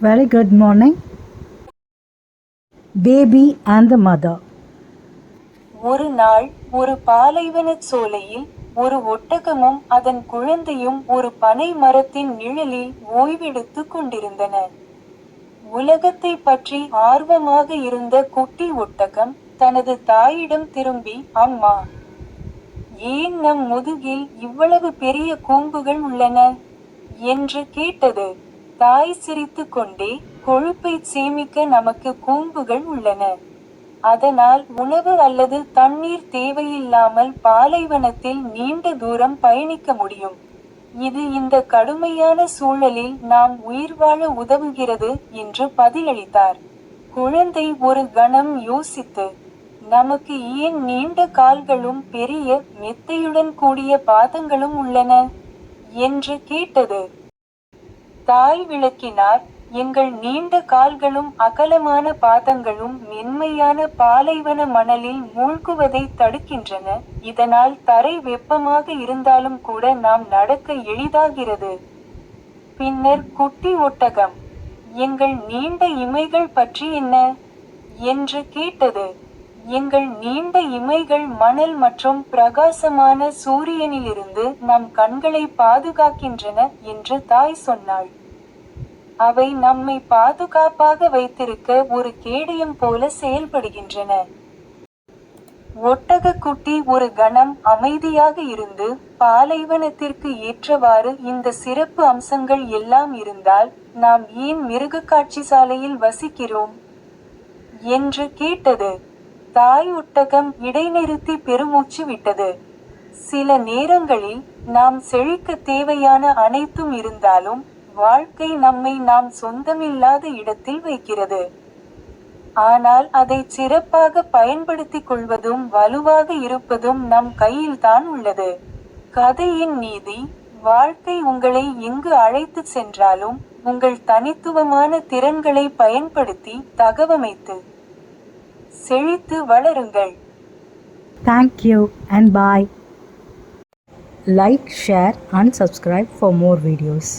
Very good morning. Baby and the mother. ஒரு நாள் ஒரு பாலைவனச் சோலையில் ஒரு ஒட்டகமும் அதன் குழந்தையும் ஒரு பனை மரத்தின் நிழலில் ஓய்வெடுத்துக் கொண்டிருந்தன. உலகத்தை பற்றி ஆர்வமாக இருந்த குட்டி ஒட்டகம் தனது தாயிடம் திரும்பி, அம்மா, ஏன் நம் முதுகில் இவ்வளவு பெரிய கூம்புகள் உள்ளன என்று கேட்டது. தாய் சிரித்துக் கொண்டே, கொழுப்பைச் சேமிக்க நமக்கு கூம்புகள் உள்ளன. அதனால் உணவு அல்லது தண்ணீர் தேவையில்லாமல் பாலைவனத்தில் நீண்ட தூரம் பயணிக்க முடியும். இது இந்த கடுமையான சூழலில் நாம் உயிர் வாழ உதவுகிறது என்று பதிலளித்தார். குழந்தை ஒரு கணம் யோசித்து, நமக்கு ஏன் நீண்ட கால்களும் பெரிய மெத்தையுடன் கூடிய பாதங்களும் உள்ளன என்று கேட்டது. தாய் விளக்கினார், எங்கள் நீண்ட கால்களும் அகலமான பாதங்களும் மென்மையான பாலைவன மணலில் மூழ்குவதை தடுக்கின்றன, இதனால் தரை வெப்பமாக இருந்தாலும் கூட நாம் நடக்க எளிதாகிறது. பின்னர் குட்டி ஒட்டகம், எங்கள் நீண்ட இமைகள் பற்றி என்ன என்று கேட்டது. எங்கள் நீண்ட இமைகள் மணல் மற்றும் பிரகாசமான சூரியனிலிருந்து நம் கண்களை பாதுகாக்கின்றன என்று தாய் சொன்னாள். அவை நம்மை பாதுகாப்பாக வைத்திருக்க ஒரு கேடயம் போல செயல்படுகின்றன. ஒட்டகக்குட்டி ஒரு கணம் அமைதியாக இருந்து, பாலைவனத்திற்கு ஏற்றவாறு இந்த சிறப்பு அம்சங்கள் எல்லாம் இருந்தால் நாம் ஏன் மிருகக்காட்சிசாலையில் வசிக்கிறோம் என்று கேட்டது. தாய் ஒட்டகம் இடைநிறுத்தி பெருமூச்சு விட்டது. சில நேரங்களில் நாம் செழிக்க தேவையான அனைத்தும் இருந்தாலும் வாழ்க்கை நம்மை நாம் சொந்தமில்லாத இடத்தில் வைக்கிறது. ஆனால் அதை சிறப்பாக பயன்படுத்திக் கொள்வதும் வலுவாக இருப்பதும் நம் கையில்தான் உள்ளது. கதையின் நீதி, வாழ்க்கை உங்களை எங்கு அழைத்துச் சென்றாலும் உங்கள் தனித்துவமான திறன்களை பயன்படுத்தி தகவமைத்து செழித்து வளருங்கள். Thank you and bye. Like, share and subscribe for more videos.